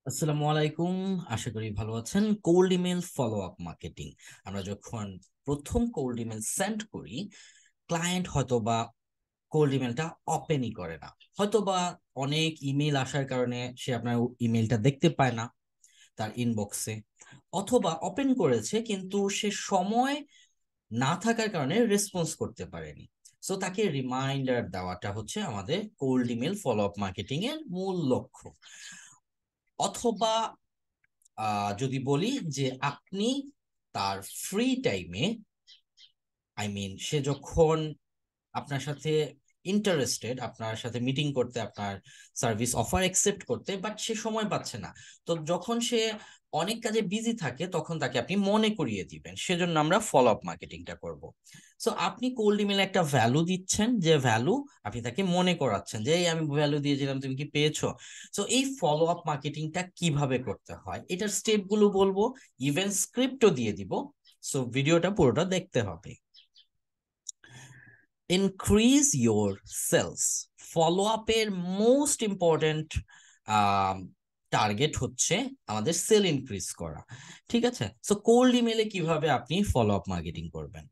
আসসালামু আলাইকুম। আশা করি ভালো আছেন। Cold email follow up marketing, আমরা যখন প্রথম কোল্ড ইমেল সেন্ড করি, ক্লায়েন্ট হয়তো বা কোল্ড ইমেলটা ওপেনই করে না, হয়তো বা অনেক ইমেল আসার কারণে সে আপনার ইমেলটা দেখতে পায় না তার ইনবক্সে, অথবা ওপেন করেছে কিন্তু সে সময় না থাকার কারণে রেসপন্স করতে পারেনি। সো তাকে রিমাইন্ডার দেওয়াটা হচ্ছে আমাদের cold email follow up marketing এর মূল লক্ষ্য। অথবা যদি বলি যে আপনি তার ফ্রি টাইমে, সে যখন আপনার সাথে ইন্টারেস্টেড, আপনার সাথে মিটিং করতে, আপনার সার্ভিস অফার অ্যাকসেপ্ট করতে, বাট সে সময় পাচ্ছে না, তো যখন সে অনেক কাজে বিজি থাকে তখন তাকে আপনি মনে করিয়ে দিবেন, সেজন্য আমরা ফলো আপ মার্কেটিংটা করব। সো আপনি কোল্ড ইমেলে একটা ভ্যালু দিচ্ছেন, যে ভ্যালু আপনি তাকে মনে করাচ্ছেন যে এই আমি ভ্যালু দিয়েছিলাম, তুমি কি পেয়েছো। সো এই ফলো আপ মার্কেটিংটা কিভাবে করতে হয় এটার স্টেপগুলো বলবো, ইভেন্ট স্ক্রিপ্টও দিয়ে দিব। সো ভিডিওটা পুরোটা দেখতে হবে। ইনক্রিজ ইয়োর সেলস, ফলো আপের মোস্ট ইম্পর্টেন্ট টার্গেট হচ্ছে আমাদের সেল ইনক্রিজ করা। ঠিক আছে, সো কোল্ড ইমেলে কিভাবে আপনি ফলো আপ মার্কেটিং করবেন।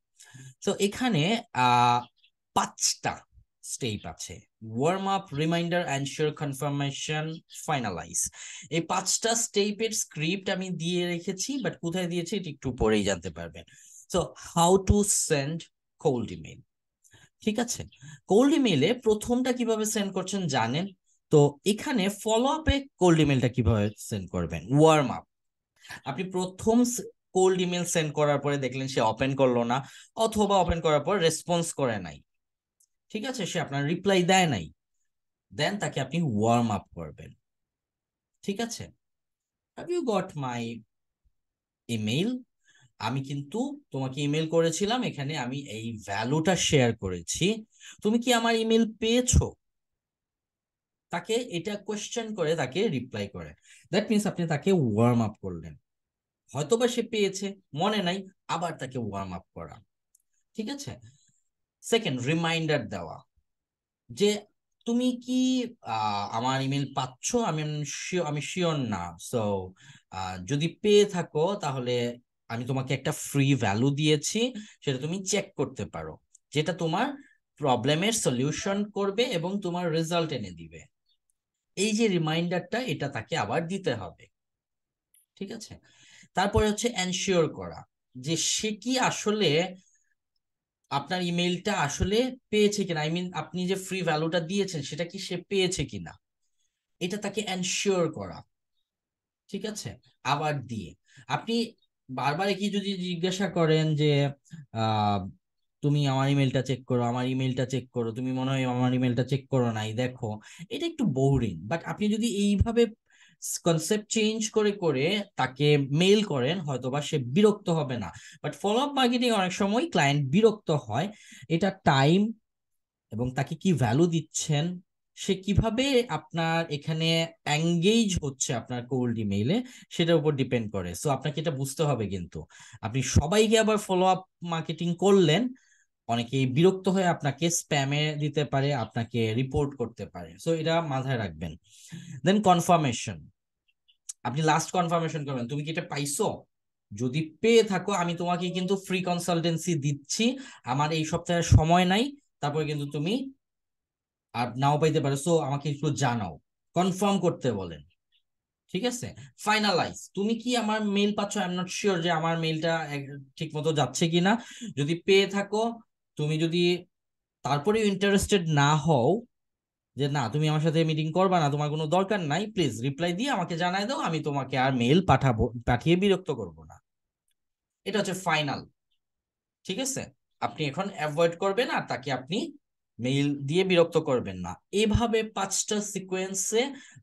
তো এখানে আহ 5টা স্টেপ আছে: warm up, reminder, ensure, confirmation, finalise. এই 5টা স্টেপের স্ক্রিপ্ট আমি দিয়ে রেখেছি, বাট কোথায় দিয়েছি এটা একটু পরেই জানতে পারবেন। So how to send cold email. ঠিক আছে, কোল্ড ইমেলে প্রথমটা কিভাবে সেন্ড করছেন জানেন তো। এখানে ফলো আপে কোল্ড ইমেলটা কিভাবে সেন্ড করবেন, ওয়ার্ম আপ। আপনি প্রথম কোল্ড ইমেল সেন্ড করার পরে দেখলেন সে ওপেন করলো না, অথবা ওপেন করার পর রেসপন্স করে নাই, ঠিক আছে, সে আপনার রিপ্লাই দেয় নাই, দেন তাকে আপনি ওয়ার্ম আপ করবেন। ঠিক আছে, have you got my email, আমি কিন্তু তোমাকে ইমেল করেছিলাম, এখানে আমি এই ভ্যালুটা শেয়ার করেছি, তুমি কি আমার ইমেল পেয়েছো। তাকে এটা কোয়েশ্চেন করে তাকে রিপ্লাই করে, দ্যাট মিনস আপনি তাকে ওয়ার্ম আপ করলেন। হয়তোবা সে পেয়েছে, মনে নাই, আবার তাকে ওয়ার্ম আপ করা। ঠিক আছে, সেকেন্ড, রিমাইন্ডার দেওয়া, যে তুমি কি আমার ইমেল পাচ্ছো, আমি শিওর না। সো যদি পেয়ে থাকো তাহলে আমি তোমাকে একটা ফ্রি ভ্যালু দিয়েছি, সেটা তুমি চেক করতে পারো, যেটা তোমার প্রবলেমের সলিউশন করবে এবং তোমার রেজাল্ট এনে দিবে। এই যে রিমাইন্ডারটা, এটা তাকে আবার দিতে হবে। ঠিক আছে, তারপরে হচ্ছে এনশিওর করা, যে সে কি আসলে আপনার ইমেলটা আসলে পেয়েছে কিনা, আপনি যে ফ্রি ভ্যালুটা দিয়েছেন সেটা কি সে পেয়েছে কিনা, এটা তাকে এনশিওর করা। ঠিক আছে, আবার দিয়ে আপনি বারবার কি যদি জিজ্ঞাসা করেন যে আহ তুমি আমার ইমেলটা চেক করো, আমার ইমেলটা চেক করো, তুমি মনে হয় আমার ইমেলটা চেক করো নাই, দেখো, এটা একটু বোরিং। বাট আপনি যদি এইভাবে কনসেপ্ট চেঞ্জ করে করে তাকে মেইল করেন, হয়তোবা সে বিরক্ত হবে না। বাট ফলো আপ মার্কেটিং অনেক সময় ক্লায়েন্ট বিরক্ত হয়। এটা টাইম এবং তাকে কি ভ্যালু দিচ্ছেন, সে কিভাবে আপনার এখানে এঙ্গেজ হচ্ছে আপনার কোল্ড ইমেইলে, সেটার উপর ডিপেন্ড করে। সো আপনাকে এটা বুঝতে হবে কিন্তু, আপনি সবাইকে আবার ফলো আপ মার্কেটিং করলেন, অনেকেই বিরক্ত হয়ে আপনাকে স্প্যামে দিতে পারে, আপনাকে রিপোর্ট করতে পারে। সো এটা মাথায় রাখবেন। দেন কনফার্মেশন, আপনি লাস্ট কনফার্মেশন করবেন, তুমি কি এটা পাইছো। যদি পেয়ে থাকো, আমি তোমাকে কিন্তু ফ্রি কনসালটেন্সি দিচ্ছি, আমার এই সপ্তাহের সময় নাই, তারপরে কিন্তু তুমি আর নাও পাইতে পারো, সো আমাকে একটু জানাও, কনফার্ম করতে বলেন। ঠিক আছে, ফাইনালাইজ, তুমি কি আমার মেইল পাচ্ছ, আই এম নট শিওর যে আমার মেইলটা ঠিক মতো যাচ্ছে কিনা। যদি পেয়ে থাকো, তুমি যদি তারপরে ইন্টারেস্টেড না হও, যে না তুমি আমার সাথে মিটিং করবা না, তোমার কোনো দরকার নাই, প্লিজ রিপ্লাই দিয়ে আমাকে জানাই দাও, আমি তোমাকে আর মেইল পাঠিয়ে বিরক্ত করব না। এটা হচ্ছে ফাইনাল। ঠিক আছে, আপনি এখন অ্যাভয়েড করবেন আর তাকে আপনি মেইল দিয়ে বিরক্ত করবেন না। এভাবে 5টা সিকোয়েন্সে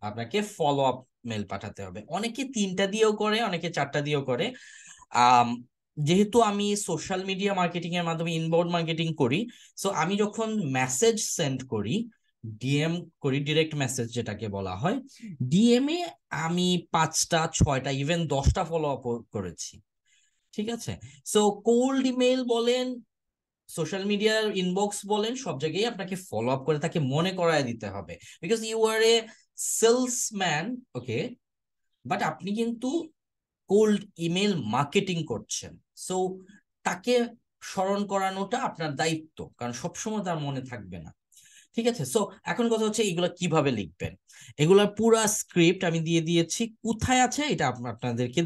আপনাকে ফলো আপ মেল পাঠাতে হবে। অনেকে 3টা দিয়েও করে, অনেকে 4টা দিয়েও করে। আম, যেহেতু আমি সোশ্যাল মিডিয়া মার্কেটিং এর মাধ্যমে ইনবাউন্ড মার্কেটিং করি, সো আমি যখন মেসেজ সেন্ড করি, ডিএম করি, ডিরেক্ট মেসেজ যেটাকে বলা হয়, ডিএম এ আমি 5টা 6টা ইভেন 10টা ফলো আপ করেছি। ঠিক আছে, সো কোল্ড ইমেল বলেন, সোশ্যাল মিডিয়ার ইনবক্স বলেন, সব জায়গায় আপনাকে ফলো আপ করে তাকে মনে করায় দিতে হবে, because you are a salesman. Okay, but আপনি কিন্তু কোল্ড ইমেল মার্কেটিং করছেন, সো তাকে স্মরণ করানোটা আপনার দায়িত্ব, কারণ সবসময় তার মনে থাকবে না। ঠিক আছে, সো এখন কথা হচ্ছে এগুলা কিভাবে লিখবেন। এগুলার পুরা স্ক্রিপ্ট আমি দিয়ে দিয়েছি, কোথায় আছে এটা আপনাদেরকে